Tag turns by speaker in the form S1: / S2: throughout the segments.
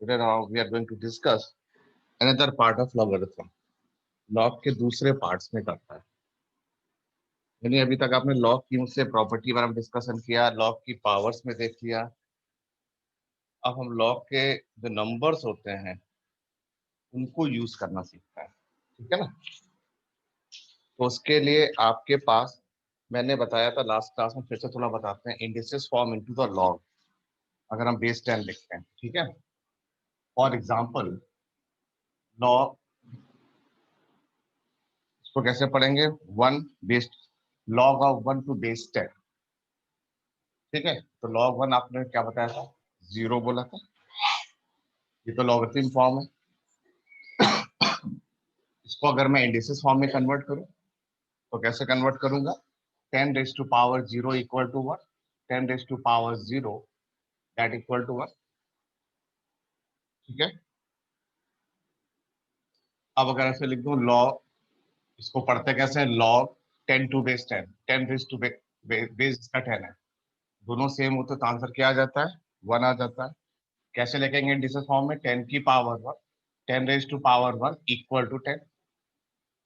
S1: Today now we are going to discuss another part of logarithm. Log के दूसरे parts में करता है। यानी अभी तक आपने लॉग की मुझसे प्रॉपर्टी बारे में डिस्कशन किया, लॉग की पावर्स में देख लिया। अब हम लॉग के जो नंबर्स होते हैं उनको यूज करना सीखते हैं, ठीक है ना। तो उसके लिए आपके पास मैंने बताया था लास्ट क्लास में, फिर से थोड़ा बताते हैं। Indices form into the log अगर हम बेस 10 लिखते हैं, ठीक है। फॉर एग्जांपल लॉग इसको कैसे पढ़ेंगे, 1 base log of 1 to base 10, ठीक है। तो लॉग 1 आपने क्या बताया था, 0 बोला था। ये तो लॉगरिथम फॉर्म है। इसको अगर मैं इंडिसेस फॉर्म में कन्वर्ट करूं तो कैसे कन्वर्ट करूंगा, 10 raise to power 0 equal to 1, 10 raise to power 0 that equal to 1, ठीक है। अब अगर ऐसे लिख दूं लॉग, इसको पढ़ते कैसे हैं, log 10 to base 10, 10 raise to base इसका 10 है। दोनों सेम हो तो आंसर क्या आ जाता है, 1 आ जाता है। कैसे लिखेंगे इंडिसेस फॉर्म में, 10 की power 1, 10 raise to power 1 equal to 10,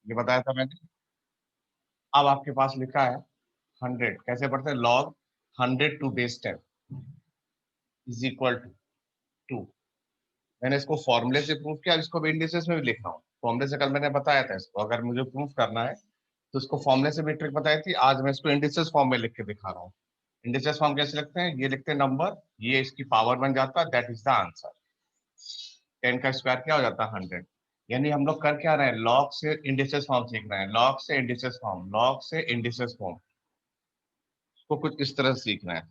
S1: ये बताया था मैंने। अब आपके पास लिखा है 100, कैसे पढ़ते हैं, log 100 to base 10 is equal to 2। मैंने इसको फॉर्मूले से प्रूव किया, इसको भी इंडिसेस में भी लिख रहा हूँ। फॉर्मूले से कल मैंने बताया था इसको, अगर मुझे प्रूव करना है तो इसको फॉर्मूले से भी ट्रिक बताई थी। आज मैं इसको इंडिसेस फॉर्म में लिख के दिखा रहा हूँ। इंडिसेस फॉर्म कैसे लिखते हैं, ये लिखते हैं नंबर, ये इसकी पावर बन जाता है, दैट इज द आंसर। 10 का स्क्वायर क्या हो जाता है, 100। यानी हम लोग कर क्या रहे हैं, लॉग से इंडिसेस फॉर्म सीख रहे हैं, लॉग से इंडिसेस फॉर्म, लॉग से इंडिसेस फॉर्म, इसको कुछ इस तरह सीख रहे हैं।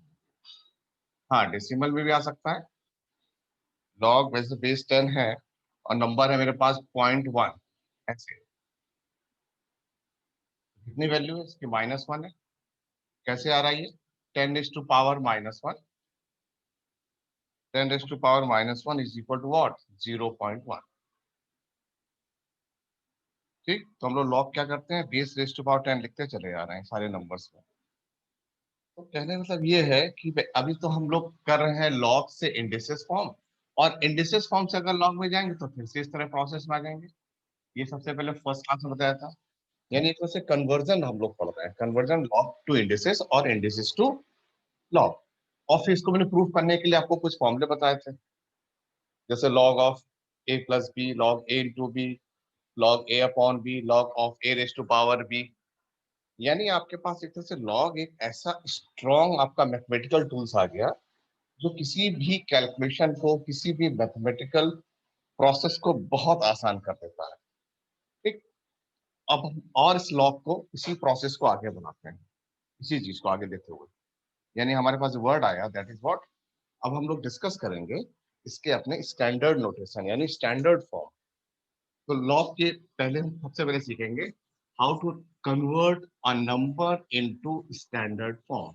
S1: हाँ, डेसिमल में भी आ सकता है। लॉग वैसे बेस 10 है और नंबर है मेरे पास 0.1, ऐसे कितनी वैल्यू है इसकी, -1 है। कैसे आ रहा है ये, 10 raise to power -1, 10 raise to power -1 is equal to what, 0.1। ठीक, तो हम लोग लॉग क्या करते हैं, बेस रेज टू पावर 10 लिखते चले जा रहे हैं सारे नंबर्स में। तो कहने का मतलब ये है कि अभी तो हम लोग कर रहे हैं लॉग से इंडिसेस फॉर्म, और इंडिसेस फॉर्म से अगर लॉग में जाएंगे तो फिर से इस तरह प्रोसेस में आ जाएंगे। ये सबसे पहले फर्स्ट क्लास में बताया था। यानी एक तरह से कन्वर्जन हम लोग पढ़ रहे हैं, कन्वर्जन लॉग टू इंडिसेस और इंडिसेस टू लॉग। और फिर इसको मैंने प्रूव करने के लिए आपको कुछ फॉर्मूले बताए थे, जैसे log of a plus b, log a into b, log a upon b, log of a raise to power b. यानी आपके पास एक तरह से लॉग एक ऐसा स्ट्रॉन्ग आपका मैथमेटिकल टूल्स आ गया जो किसी भी कैलकुलेशन को, किसी भी मैथमेटिकल प्रोसेस को बहुत आसान कर देता है। ठीक, अब हम और इस लॉग को, इसी प्रोसेस को आगे बढ़ाते हैं, इसी चीज को आगे देते हुए। यानी हमारे पास वर्ड आया, दैट इज व्हाट। अब हम लोग डिस्कस करेंगे इसके अपने स्टैंडर्ड नोटेशन यानी स्टैंडर्ड फॉर्म। तो लॉग के पहले हम सबसे पहले सीखेंगे how to convert a number into standard form.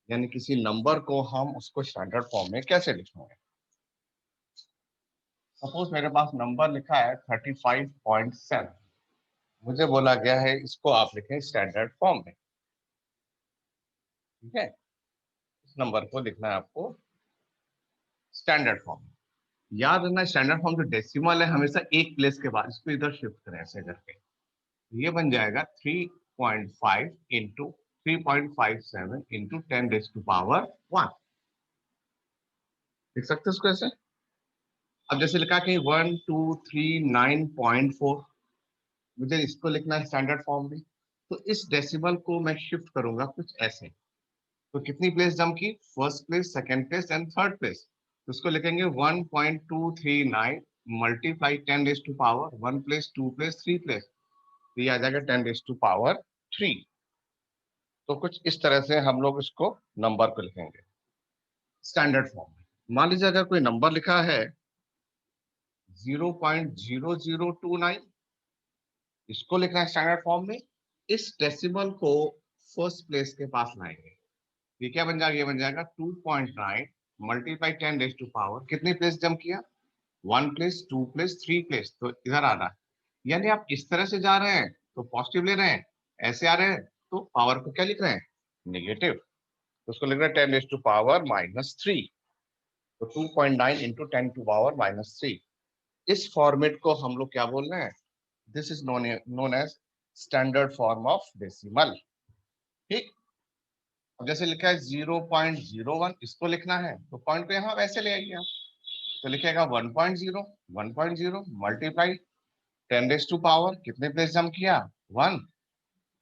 S1: यानी किसी नंबर को हम उसको स्टैंडर्ड फॉर्म में कैसे लिखेंगे। सपोज मेरे पास नंबर लिखा है 35.7, मुझे बोला गया है इसको आप लिखें स्टैंडर्ड फॉर्म में, ठीक है। इस नंबर को लिखना है आपको स्टैंडर्ड फॉर्म। याद रखना स्टैंडर्ड फॉर्म जो डेसिमल है हमेशा एक प्लेस के बाद इसको इधर शिफ्ट करें ऐसे करके, ये बन जाएगा 3.5 इंटू 3.57 इंटू 10⁻⁻1। लिख सकते हैं इसको ऐसे। अब जैसे लिखा कि 1239.4, मुझे इसको लिखना है स्टैंडर्ड फॉर्म में, तो इस डेसिमल को मैं शिफ्ट करूंगा कुछ ऐसे। तो कितनी प्लेस जम की, first place, second place and third place. तो इसको लिखेंगे 1.239 मल्टीप्लाई 10⁻⁻, 1 प्लेस, 2 प्लेस, 3 प्लेस, तो ये आ जाएगा 10⁻3। तो कुछ इस तरह से हम लोग इसको नंबर को लिखेंगे स्टैंडर्ड फॉर्म में। मान लीजिए अगर कोई नंबर लिखा है 0.0029, इसको लिखना है स्टैंडर्ड फॉर्म में, इस डेसिमल को फर्स्ट प्लेस के पास लाएंगे। ये क्या बन जाएगा, ये बन जाएगा 2.9 मल्टीप्लाई 10⁻⁻, कितनी प्लेस जम किया, 1 प्लेस, 2 प्लेस, 3 प्लेस, तो इधर आ रहा है। यानी आप इस तरह से जा रहे हैं तो पॉजिटिव ले रहे हैं, ऐसे आ रहे हैं तो पावर को क्या लिख रहे हैं, नेगेटिव। तो उसको लिख रहे हैं 10⁻⁻-3। तो 2.9 इंटू 10 टू पावर -3, इस फॉर्मेट को हम लोग क्या बोल रहे हैं? This is known as standard form of decimal. ठीक, अब जैसे लिखा है 0.01, इसको लिखना है तो पॉइंट को यहाँ वैसे ले आइए आप, तो लिखेगा 1.0, 1.0 मल्टीप्लाई 10 रेज टू पावर, कितने प्लेस जम किया? 1,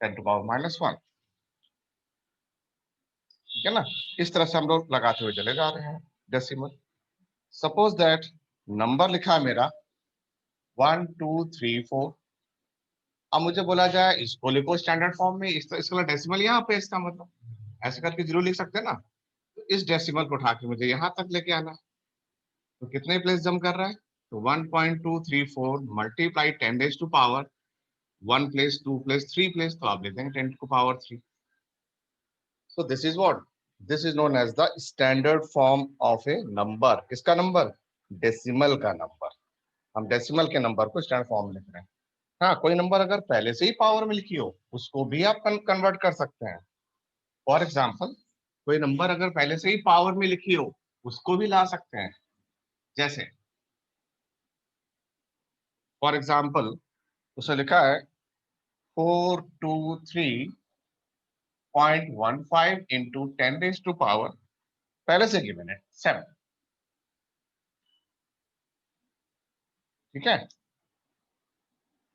S1: 10 टू पावर -1। ठीक है ना? इस तरह से हम लोग लगाते हुए चले जा रहे हैं डेसिमल। सपोज दैट नंबर लिखा है मेरा 1 2 3 4। अब मुझे बोला जाए इसको लिखो स्टैंडर्ड फॉर्म में, इसका डेसिमल यहाँ पे, इसका मतलब ऐसे करके जरूर लिख सकते हैं ना। तो इस डेसिमल को उठा के मुझे यहाँ तक लेके आना है, तो कितने प्लेस जम कर रहा है? तो 1.234 multiply 10 raise to power 1 place 2 place 3 place, तो आप लेते हैं 10 to power 3। So this is what? This is known as the standard form of a number. किसका नंबर? डेसिमल का नंबर। हम डेसिमल के नंबर को स्टैंडर्ड फॉर्म लिख रहे हैं। हाँ, कोई नंबर अगर पहले से ही पावर में लिखी हो उसको भी आप कन्वर्ट कर सकते हैं। फॉर एग्जाम्पल, कोई नंबर अगर पहले से ही पावर में लिखी हो उसको भी ला सकते हैं। जैसे फॉर एग्जाम्पल उसे लिखा है 423.15 इंटू 10 रेज टू पावर, पहले से गिवन है 7। ठीक है,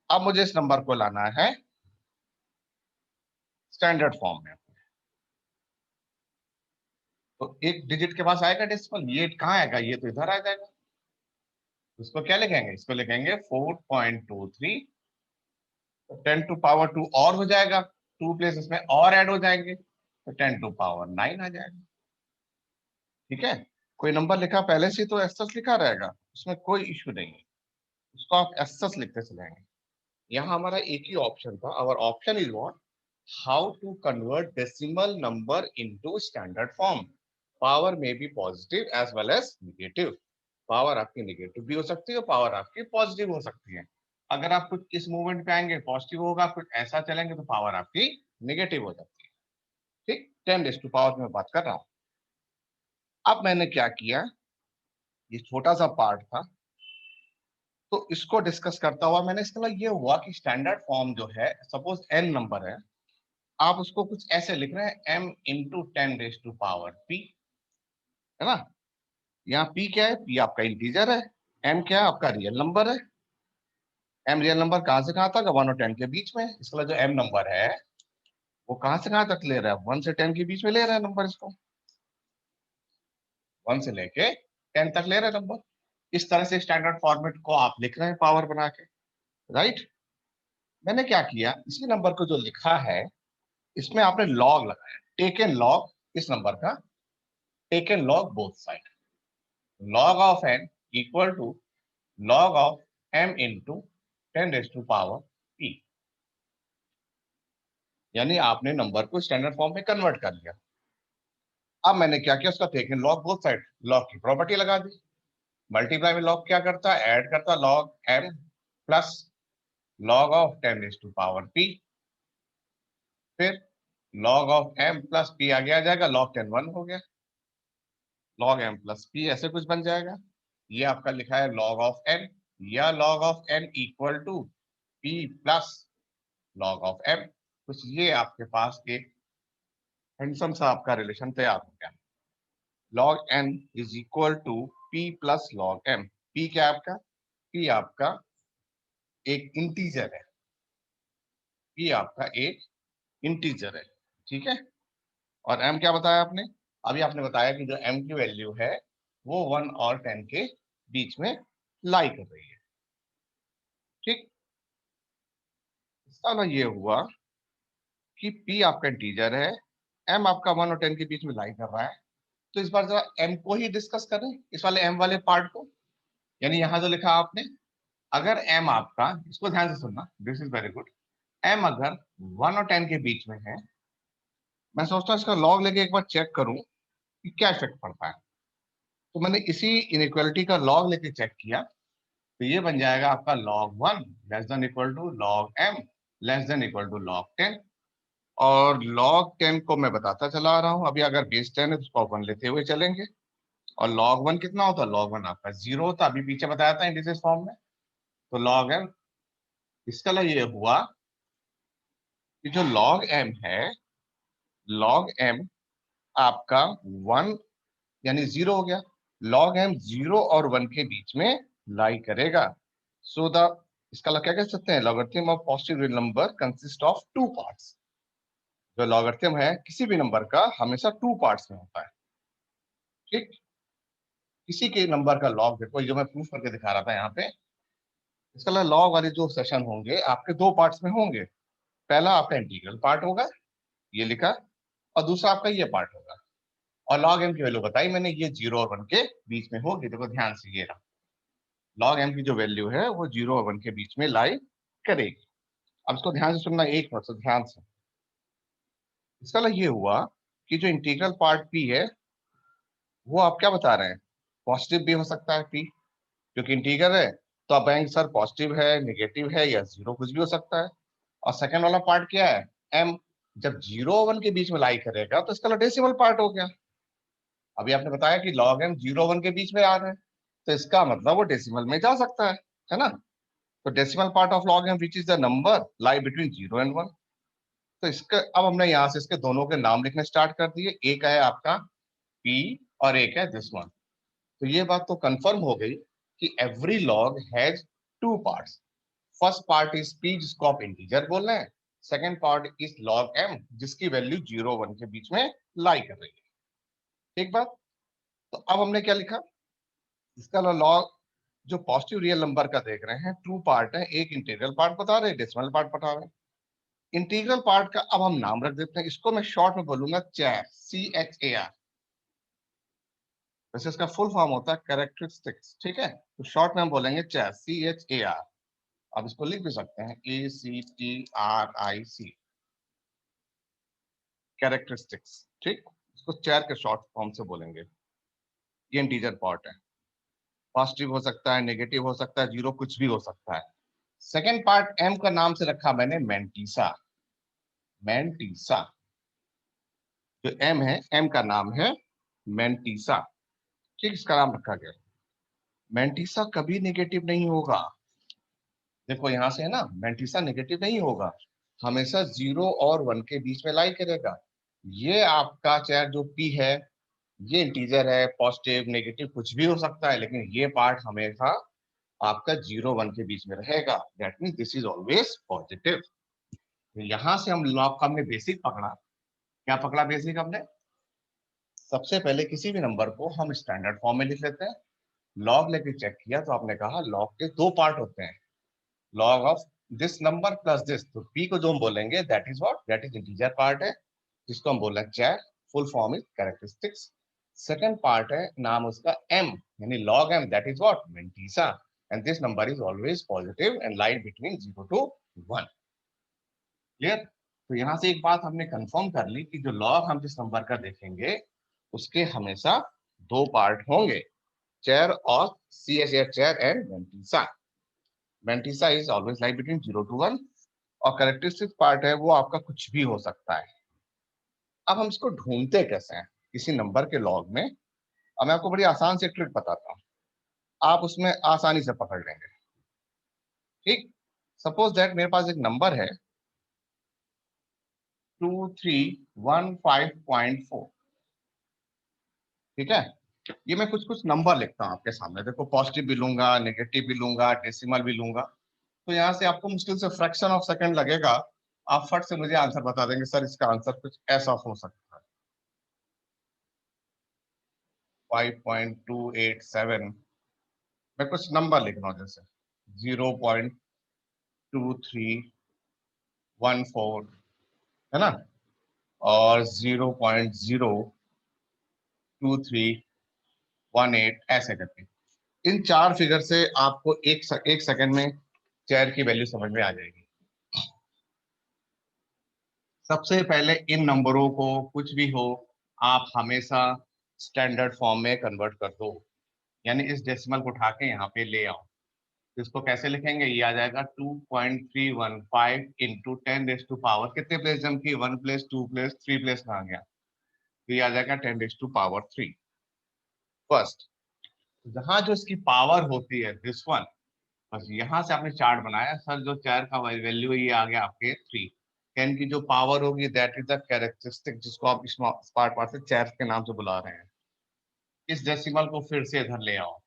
S1: अब मुझे इस नंबर को लाना है स्टैंडर्ड फॉर्म में। तो एक डिजिट के पास आएगा डेसिमल, ये कहाँ आएगा? ये तो इधर आ जाएगा। इसको क्या लिखेंगे? इसको लिखेंगे 4.23, तो 10 टू पावर 2 और हो जाएगा, 2 प्लेस इसमें और ऐड हो जाएंगे, तो 10 टू पावर 9 आ जाएगा। ठीक है, कोई नंबर लिखा पहले से तो एस लिखा रहेगा, उसमें कोई इश्यू नहीं है, उसको आप एस लिखते चलेंगे। यहाँ हमारा एक ही ऑप्शन था, और option is what? How to convert decimal number into standard form. Power में be positive as well as negative. Power आपकी नेगेटिव भी हो सकती है, पावर आपकी पॉजिटिव हो सकती है। अगर आप कुछ इस मूवमेंट पे आएंगे पॉजिटिव होगा, कुछ ऐसा चलेंगे तो पावर आपकी नेगेटिव हो जाती है। ठीक, 10 रेज़ टू पावर में बात कर रहा हूँ। अब मैंने क्या किया, ये छोटा सा पार्ट था, तो इसको डिस्कस करता हुआ मैंने इसका ये हुआ कि स्टैंडर्ड फॉर्म जो है, सपोज n नंबर है, आप उसको कुछ ऐसे लिख रहे हैं m into 10 raise to power p, है ना? यहाँ p क्या है? p आपका इंटीजर है, m क्या है? आपका रियल नंबर है। m रियल नंबर कहां से कहां तक? 1 और 10 के बीच में। इसका जो m नंबर है वो कहां से कहां तक ले रहा है? 1 से 10 के बीच में ले रहा है नंबर, इसको 1 से लेके 10 तक ले रहा है नंबर। इस तरह से स्टैंडर्ड फॉर्मेट को आप लिख रहे हैं पावर बना के, राइट? मैंने क्या किया, इसी नंबर को जो लिखा है इसमें आपने लॉग लगाया, टेकन लॉग इस नंबर का, taken log both side. Log of n equal to log of m into 10 raise to power p, यानी आपने नंबर को स्टैंडर्ड फॉर्म में कन्वर्ट कर लिया। अब मैंने क्या किया, उसका taken log both side, log की प्रॉपर्टी लगा दी। मल्टीप्लाई में लॉग क्या करता है? ऐड करता है log m plus log of 10 raise to power p, फिर log of m plus p आगे आ जाएगा, लॉग 10 1 हो गया, लॉग m प्लस p ऐसे कुछ बन जाएगा। ये आपका लिखा है लॉग ऑफ n, या log of n equal to p plus log of m। कुछ ये आपके पास एक हैंडसम सा आपका रिलेशन तैयार हो गया। log n is equal to p plus log m। p क्या है आपका? p आपका एक इंटीजर है, p आपका एक इंटीजर है, ठीक है? और m क्या बताया आपने? अभी आपने बताया कि जो m की वैल्यू है वो 1 और 10 के बीच में लाई कर रही है। ठीक, इसका ना ये हुआ कि p आपका इंटीजर है, m आपका 1 और 10 के बीच में लाई कर रहा है। तो इस बार जरा m को ही डिस्कस करें, इस वाले m वाले पार्ट को। यानी यहां जो लिखा आपने, अगर m आपका, इसको ध्यान से सुनना, this is very good, m अगर 1 और 10 के बीच में है, मैं सोचता हूँ इसका लॉग लेके एक बार चेक करूं कि क्या इफेक्ट पड़ता है। तो मैंने इसी इनइक्वालिटी का लॉग लेके चेक किया, तो ये बन जाएगा आपका log 1 less than equal to log m less than equal to log 10। और log 10 को मैं बताता चला आ रहा हूं, अभी अगर बेस 10 है तो उसको अपन लेते हुए चलेंगे। और log 1 कितना होता है? log 1 आपका 0 होता, अभी पीछे बताया था इंडिसेस फॉर्म में। तो log m, इसका मतलब ये हुआ कि जो log m है, log m आपका 1 यानी 0 हो गया। log m 0 और 1 के बीच में लाई करेगा। सो द इसका क्या कह सकते हैं? Logarithm of positive real number consist of two parts. जो लॉगरिथम है किसी भी नंबर का हमेशा टू पार्ट्स में होता है। ठीक, किसी के नंबर का लॉग देखो, जो मैं प्रूफ करके दिखा रहा था यहाँ पे, इसका लॉग वाले जो सेशन होंगे आपके दो पार्ट्स में होंगे। पहला आपका इंटीग्रल पार्ट होगा, ये लिखा, और दूसरा आपका ये पार्ट होगा। और लॉग एम की वैल्यू बताई मैंने, ये 0 और 1 के बीच में होगी। देखो ध्यान से, ये रहा लॉग एम की जो वैल्यू है वो 0 और 1 के बीच में लाई करेगी। अब इसको ध्यान से सुनना, एक मिनट से ध्यान से। इसका मतलब ये हुआ कि जो इंटीग्रल पार्ट पी है वो आप क्या बता रहे हैं? पॉजिटिव भी हो सकता है पी, क्योंकि इंटीग्रल है। तो आप कहेंगे सर पॉजिटिव है, नेगेटिव है या जीरो, कुछ भी हो सकता है। और सेकंड वाला पार्ट क्या है? एम। जब 0 और 1 के बीच में लाई करेगा तो इसका डेसिमल पार्ट हो गया। अभी आपने बताया कि लॉग एम 0 1 के बीच में आ रहा है, तो इसका मतलब वो डेसिमल में जा सकता है ना? तो decimal part of log m which is the number lie between 0 and 1। तो इसका अब हमने यहाँ से इसके दोनों के नाम लिखने स्टार्ट कर दिए। एक है आपका पी और एक है दिस वन। तो ये बात तो कंफर्म हो गई कि every log has two parts. First part is p, जिसको आप इंटीजर बोल रहे हैं। Second part is log m, जिसकी वैल्यू 0 1 के बीच में लाई कर रही है। ठीक बात। तो अब हमने क्या लिखा? इसका लॉग जो पॉजिटिव रियल नंबर का देख रहे हैं, टू पार्ट है, एक इंटीग्रल पार्ट बता रहे हैं, डेसिमल पार्ट बता रहे हैं। इंटीग्रल पार्ट का अब हम नाम रख देते हैं, इसको मैं शॉर्ट में बोलूंगा चैर, CHAR। वैसे इसका फुल फॉर्म होता है कैरेक्टरिस्टिक्स, ठीक है? तो शॉर्ट में हम बोलेंगे चैर, CHAR। आप इसको लिख भी सकते हैं ACTRIC, कैरेक्टरिस्टिक्स। ठीक, इसको चैर के शॉर्ट फॉर्म से बोलेंगे। ये इंटीजर पार्ट है, पॉजिटिव हो सकता है, नेगेटिव हो सकता है, जीरो, कुछ भी हो सकता है। सेकेंड पार्ट एम का नाम से रखा मैंने मैंटीसा। मैंटीसा, जो एम है, एम का नाम है मैंटीसा। ठीक, इसका नाम रखा गया। मैंटीसा कभी नेगेटिव नहीं होगा। देखो यहां से है ना, मैंटीसा नेगेटिव नहीं होगा, हमेशा 0 और 1 के बीच में लाई करेगा। ये आपका चाहे जो पी है, ये इंटीजर है, पॉजिटिव नेगेटिव कुछ भी हो सकता है, लेकिन ये पार्ट हमेशा आपका 0 1 के बीच में रहेगा। That mean this is always positive. तो यहां से हम लॉग का हमने बेसिक पकड़ा। क्या पकड़ा बेसिक हमने? सबसे पहले किसी भी नंबर को हम स्टैंडर्ड फॉर्म में लिख लेते हैं। लॉग लेके चेक किया तो आपने कहा लॉग के दो पार्ट होते हैं, log of this number plus this. तो पी को जो हम बोलेंगे that is what? That is integer part है, जिसको हम बोल रहे हैं char. Full form is characteristics. Second part है, नाम उसका एम, यानी log m, that is what? Mantissa. And this number is always positive and light between 0 to 1। Clear? तो यहां से एक बात हमने कंफर्म कर ली कि जो लॉग हम जिस नंबर का देखेंगे उसके हमेशा दो पार्ट होंगे, चेयर और CHAR, chair and mantissa. Mantissa is always like between 0 to 1। और कैरेक्टरिस्टिक पार्ट है वो आपका कुछ भी हो सकता है। अब हम इसको ढूंढते कैसे हैं किसी नंबर के लॉग में? अब मैं आपको बड़ी आसान से ट्रिक बताता हूँ, आप उसमें आसानी से पकड़ लेंगे। ठीक, सपोज दैट मेरे पास एक नंबर है 2315.4। ठीक है, ये मैं कुछ कुछ नंबर लिखता हूँ आपके सामने। देखो पॉजिटिव भी लूंगा, नेगेटिव भी लूंगा, डेसिमल भी लूंगा। तो यहाँ से आपको मुश्किल से फ्रैक्शन ऑफ सेकंड लगेगा, आप फट से मुझे आंसर बता देंगे सर इसका आंसर कुछ ऐसा हो सकता है। 5.287, मैं कुछ नंबर लिख रहा हूँ जैसे 0.2314, है ना? और 0.02318, ऐसे करके इन चार फिगर से आपको एक सेकंड में चेयर की वैल्यू समझ में आ जाएगी। सबसे पहले इन नंबरों को कुछ भी हो आप हमेशा स्टैंडर्ड फॉर्म में कन्वर्ट कर दो, यानी इस डेसिमल को उठा के यहाँ पे ले आओ। तो इसको कैसे लिखेंगे? ये आ जाएगा 2.315 इंटू 10 रेज टू पावर, कितने प्लेस जम की? 1 प्लेस, 2 प्लेस, 3 प्लेस कहाँ गया? तो ये आ जाएगा 10 रेज टू पावर 3। फर्स्ट जहां जो इसकी पावर होती है दिस वन, बस यहाँ से आपने चार्ट बनाया सर, जो चेयर का वैल्यू ये आ गया आपके 3, 10 की जो पावर होगी दैट इज द कैरेक्टरिस्टिक, जिसको आप स्मार्ट पार्ट से चेयर के नाम से बुला रहे हैं। इस डेसिमल को फिर से इधर ले आओ,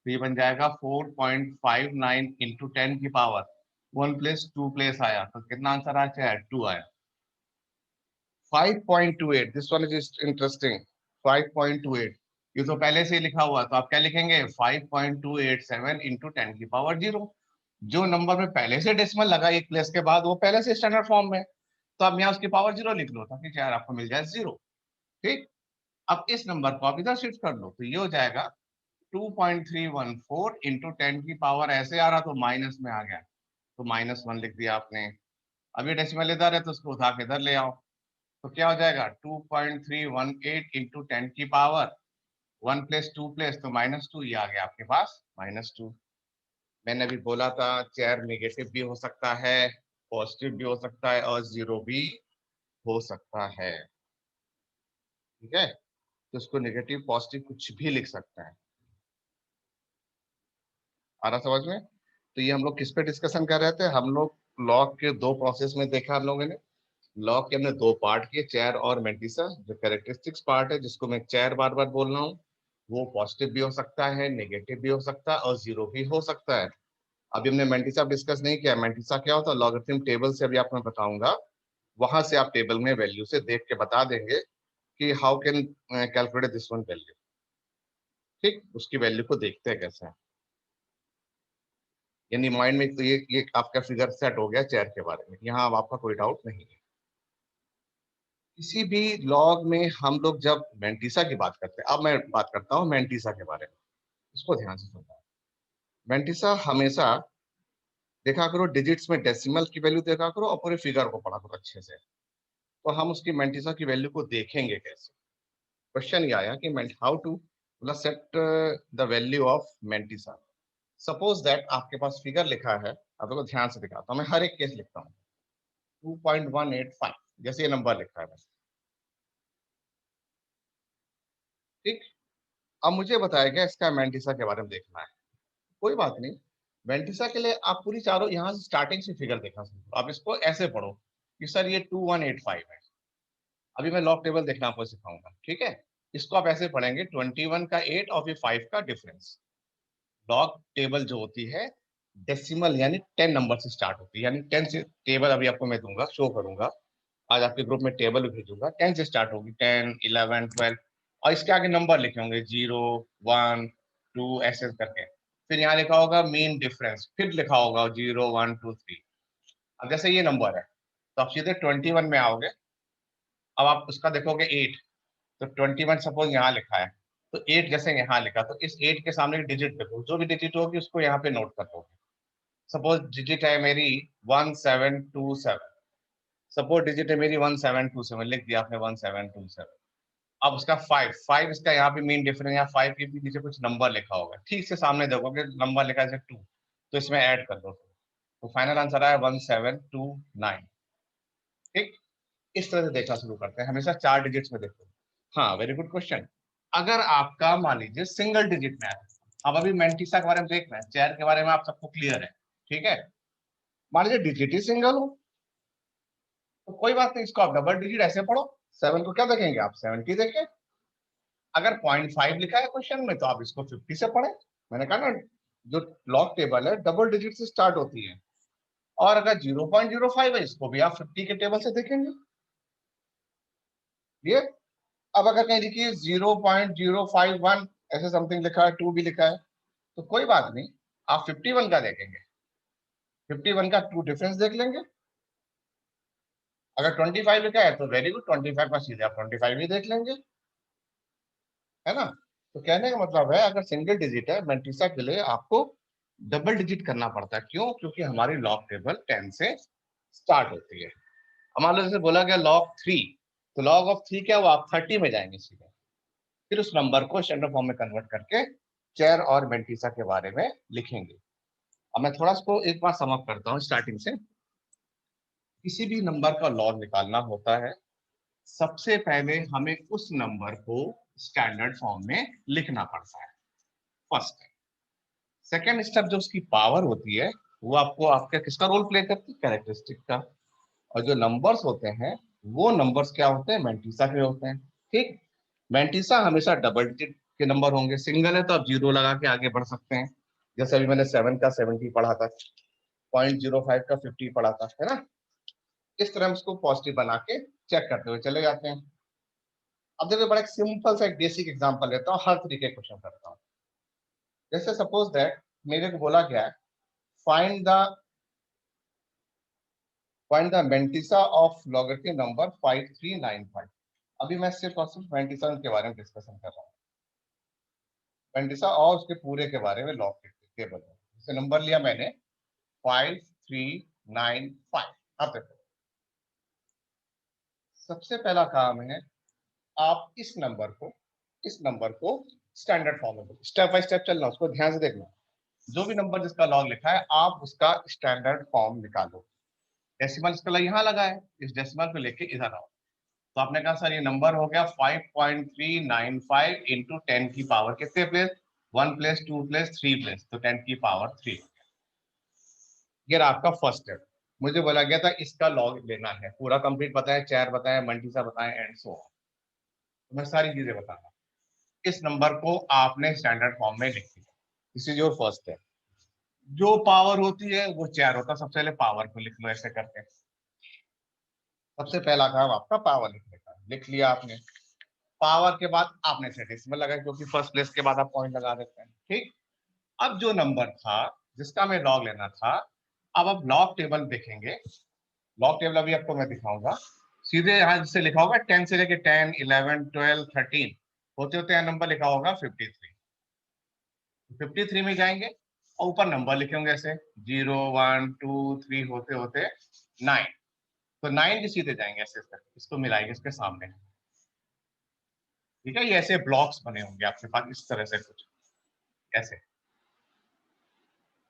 S1: तो ये बन जाएगा 4.59 इंटू 10 की पावर 1 प्लेस 2 प्लेस आया, तो कितना आंसर आया चेयर 2 आया। 5.28, दिस वन इज इंटरेस्टिंग। 5.28 ये तो पहले से ही लिखा हुआ, तो आप क्या लिखेंगे 5.287 इंटू 10 की पावर 0। जो नंबर में पहले से डेसिमल लगा एक प्लेस के बाद वो पहले से स्टैंडर्ड फॉर्म में, तो आप यहाँ उसकी पावर 0 लिख लो ताकि चाहे आपको मिल जाए 0। ठीक, अब इस नंबर को आप इधर शिफ्ट कर लो, तो ये हो जाएगा 2.314 इंटू 10 की पावर, ऐसे आ रहा तो माइनस में आ गया, तो -1 लिख दिया आपने। अब ये डेसिमल इधर है तो उसको उठा के इधर ले आओ, तो क्या हो जाएगा 2.318 इंटू 10 की पावर 1 प्लेस 2 प्लेस, तो -2, ये आ गया आपके पास -2। मैंने अभी बोला था चेयर नेगेटिव भी हो सकता है, पॉजिटिव भी हो सकता है और 0 भी हो सकता है। ठीक है, तो इसको नेगेटिव पॉजिटिव कुछ भी लिख सकता है। आ रहा समझ में? तो ये हम लोग किस पे डिस्कशन कर रहे थे, हम लोग लॉग के दो प्रोसेस में देखा हम लोगों ने। लॉग के हमने दो पार्ट किए, चेयर और मेंटिसा। जो कैरेक्टरिस्टिक्स पार्ट है जिसको मैं चेयर बार बार बोल रहा हूँ, वो पॉजिटिव भी हो सकता है, नेगेटिव भी हो सकता है और 0 भी हो सकता है। अभी हमने मेंटिसा डिस्कस नहीं किया। मेंटिसा क्या होता है, लॉगरिथम टेबल से अभी आपको मैं बताऊंगा, वहां से आप टेबल में वैल्यू से देख के बता देंगे कि how can calculate this one value. ठीक, उसकी वैल्यू को देखते हैं कैसे है। यानी माइंड में तो ये आपका फिगर सेट हो गया चेयर के बारे में, यहाँ अब आपका कोई डाउट नहीं है। किसी भी लॉग में हम लोग जब मेंटिसा की बात करते हैं, अब मैं बात करता हूँ मेंटिसा के बारे में, इसको ध्यान से सुनना। मेंटिसा हमेशा देखा करो डिजिट्स में डेसिमल की वैल्यू देखा करो और पूरे फिगर को पढ़ा करो अच्छे से। तो हम उसकी मेंटिसा की वैल्यू को देखेंगे कैसे। क्वेश्चन ये आया कि हाउ टू मतलब set the value of mantissa. Suppose that आपके पास फिगर लिखा है, आपको ध्यान से दिखाता हूँ, मैं हर एक केस लिखता हूँ। 2.185 जैसे ये नंबर लिखा है बस। ठीक, अब मुझे बताया गया इसका मेंटिसा के बारे में देखना है। कोई बात नहीं, मेंटिसा के लिए आप पूरी चारों यहाँ से स्टार्टिंग से फिगर देखना सीखो। आप इसको ऐसे पढ़ो कि सर ये 2185 है। अभी मैं लॉग टेबल देखना आपको सिखाऊंगा, ठीक है। इसको आप ऐसे पढ़ेंगे 21 का 8 और फिर 5 का डिफरेंस। लॉग टेबल जो होती है डेसिमल यानी 10 नंबर से स्टार्ट होती है, यानी 10 से टेबल अभी आपको मैं दूंगा, शो करूंगा। आज आपके ग्रुप में टेबल भेजूंगा, 10 से स्टार्ट होगी, 10, 11, 12 और इसके आगे नंबर लिखे होंगे 0, 1, 2 ऐसे करके। फिर यहाँ लिखा होगा मीन डिफरेंस, फिर लिखा होगा 0, 1, 2, 3। अब जैसे ये नंबर है तो आप सीधे 21 में आओगे। अब आप उसका देखोगे 8, तो 21 सपोज यहाँ लिखा है, तो 8 जैसे यहाँ लिखा, तो इस 8 के सामने डिजिट लिखो, जो भी डिजिट होगी उसको यहाँ पे नोट कर दोगे। सपोज डिजिट है मेरी 1727, सपोज डिजिट है मेरी 1727, लिख दिया आपने 1727। अब उसका 5, 5 इसका यहाँ पे मेन डिफरेंस, यहाँ 5 के भी नीचे कुछ नंबर लिखा होगा, ठीक से सामने देखोगे नंबर लिखा है 2, तो इसमें ऐड कर दो, तो फाइनल आंसर आया 1729। ठीक, इस तरह से देखना शुरू करते हैं, हमेशा 4 डिजिट्स में देखो। हाँ, वेरी गुड क्वेश्चन। अगर आपका मान लीजिए सिंगल डिजिट में है, अब अभी मेंटिसा के बारे में देख रहे हैं, चेयर के बारे में आप सबको क्लियर है, ठीक है। मान लीजिए डिजिट ही सिंगल हो, तो कोई बात नहीं, इसको आप डबल डिजिट ऐसे पढ़ो। 7 को क्या देखेंगे आप, 70 देखें। अगर 0.5 लिखा है क्वेश्चन में तो आप इसको 50 से पढ़े। मैंने कहा ना, जो लॉग टेबल है डबल डिजिट से स्टार्ट होती है। और अगर 0.05 है इसको भी आप 50 के टेबल से देखेंगे। ये अब अगर कहीं लिखिए 0.051 ऐसे समथिंग लिखा है, 2 भी लिखा है, तो कोई बात नहीं, आप 51 का देखेंगे, 51 का 2 डिफरेंस देख लेंगे। अगर 25 लिखा है तो वेरी गुड, 25 का सीधे आप 25 ही देख लेंगे, है ना। तो कहने का मतलब है अगर सिंगल डिजिट है मेंटिसा के लिए आपको डबल डिजिट करना पड़ता है। क्यों? क्योंकि हमारी लॉग टेबल 10 से स्टार्ट होती है। मान लो जैसे बोला गया लॉग 3, तो लॉग ऑफ 3 क्या, वो आप 30 में जाएंगे सीधे, फिर उस नंबर को स्टैंडर्ड फॉर्म में कन्वर्ट करके चेयर और मेंटिसा के बारे में लिखेंगे। अब मैं थोड़ा सा एक बार समअप करता हूँ स्टार्टिंग से। किसी भी नंबर का लॉग निकालना होता है, सबसे पहले हमें उस नंबर को स्टैंडर्ड फॉर्म में लिखना पड़ता है, फर्स्ट। सेकेंड स्टेप जो उसकी पावर होती है वो आपको आपके किसका रोल प्ले करती है, कैरेक्टरिस्टिक का। और जो नंबर्स होते हैं वो नंबर्स क्या होते हैं, मैंटीसा के होते हैं। ठीक, मैंटीसा हमेशा डबल डिजिट के नंबर होंगे, सिंगल है तो आप जीरो लगा के आगे बढ़ सकते हैं। जैसे अभी मैंने 7 का 70 पढ़ा था, 0.05 का 50 पढ़ा था, है ना। इस तरह हम उसको पॉजिटिव बना के चेक करते हुए चले जाते हैं। अब देखिए बड़ा एक सिंपल सा एक बेसिक एग्जांपल लेता हूँ, हर तरीके के क्वेश्चन करता हूँ। जैसे सपोज दैट मेरे को बोला गया है find the mantissa of logarithm number 5395। अभी मैं सिर्फ और सिर्फ मेंटिसा के बारे में डिस्कशन कर रहा हूँ, मेंटिसा और उसके पूरे के बारे में लॉग के टेबल में। जैसे नंबर लिया मैंने 5395। अब देखो सबसे पहला काम है आप इस नंबर को स्टैंडर्ड फॉर्म में स्टेप बाय स्टेप चलना, उसको ध्यान से देखना। जो भी नंबर जिसका लॉग लिखा है आप उसका स्टैंडर्ड फॉर्म निकालो। डेसिमल इसका यहाँ लगा है, इस डेसिमल को लेके इधर आओ। तो आपने कहा सर ये नंबर हो गया 5.395 इंटू 10 की पावर कितने प्लेस, 1 प्लेस 2 प्लेस 3 प्लेस, तो 10 की पावर 3। ये रहा आपका फर्स्ट स्टेप। मुझे बोला गया था इसका लॉग लेना है, पूरा कंप्लीट बताया, चेर बताया, मल्टीसा बताया एंड सो ऑन। तो मैं सारी चीजें बताऊंगा। इस नंबर को आपने स्टैंडर्ड फॉर्म में लिख दिया, this is your first step. जो पावर होती है वो चेर होता है, सबसे पहले पावर को लिख लो ऐसे करके। सबसे पहला काम आपका पावर लिखने का, लिख लिया आपने। पावर के बाद आपने से डेसिमल लगाया क्योंकि फर्स्ट प्लेस के बाद आप पॉइंट लगा देते हैं। ठीक, अब जो नंबर था जिसका मैं लॉग लेना था, अब आप लॉग टेबल देखेंगे। लॉग टेबल अभी आपको मैं दिखाऊंगा। सीधे यहाँ जिससे लिखा होगा 10 से लेके 10, 11, 12, 13 होते होते यहाँ नंबर लिखा होगा 53। 53 में जाएंगे और ऊपर नंबर लिखे होंगे ऐसे 0, 1, 2, 3 होते होते 9। तो 9 के सीधे जाएंगे ऐसे करके, इसको मिलाएंगे इसके सामने। ठीक है, ये ऐसे ब्लॉक्स बने होंगे आपके पास इस तरह से कुछ ऐसे।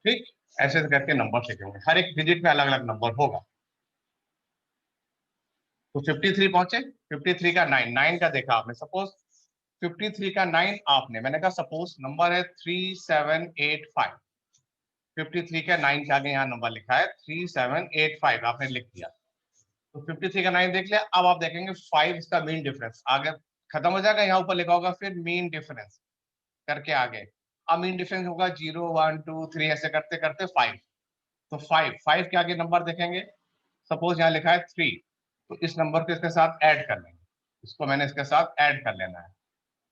S1: ठीक, ऐसे करके नंबर लिखे होंगे, हर एक डिजिट में अलग अलग नंबर होगा। तो 53 पहुंचे, 53 का 9, 9 का देखा आपने, सपोज 53 का 9 आपने, मैंने कहा सपोज नंबर है 3785। 53 का 9 के आगे यहाँ नंबर लिखा है 3785, आपने लिख दिया। तो 53 का 9 देख लिया। अब आप देखेंगे 5 इसका मीन डिफरेंस आगे खत्म हो जाएगा, यहाँ ऊपर लिखा होगा फिर मीन डिफरेंस करके आगे। अब मीन डिफरेंस होगा 0, 1, 2, 3 ऐसे करते करते 5। तो 5 के आगे नंबर देखेंगे, सपोज यहाँ लिखा है 3, तो इस नंबर को इसके साथ ऐड कर लेंगे, इसको मैंने इसके साथ ऐड कर लेना है।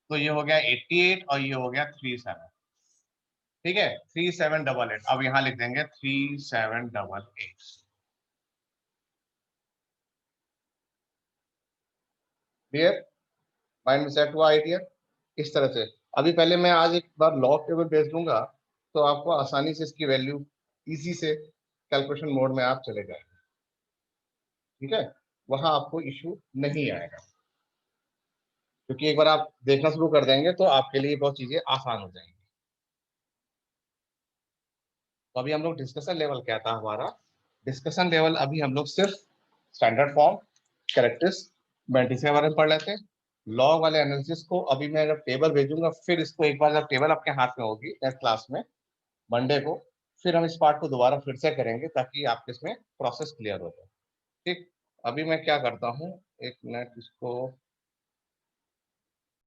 S1: तो ये हो गया 88 और ये हो गया 37। ठीक है, 3788। अब यहाँ लिख देंगे 3788। क्लियर, माइंड में सेट हुआ आइडिया। इस तरह से अभी पहले मैं आज एक बार लॉग टेबल भेज दूंगा, तो आपको आसानी से इसकी वैल्यू इजी से कैलकुलेशन मोड में आप चले जाएंगे। ठीक है, वहां आपको इशू नहीं आएगा, क्योंकि एक बार आप देखना शुरू कर देंगे तो आपके लिए बहुत चीजें आसान हो जाएंगी। तो अभी हम लोग डिस्कशन लेवल क्या था हमारा, डिस्कशन लेवल अभी हम लोग सिर्फ स्टैंडर्ड फॉर्म, कैरेक्टर्स, मैट्रिक्स के बारे में पढ़ लेते हैं। लॉग वाले एनालिसिस को अभी मैं जब टेबल भेजूंगा, फिर इसको एक बार जब टेबल आपके हाथ में होगी नेक्स्ट क्लास में मंडे को, फिर हम इस पार्ट को दोबारा फिर से करेंगे ताकि आपके इसमें प्रोसेस क्लियर हो जाए। ठीक, अभी मैं क्या करता हूँ, एक मिनट इसको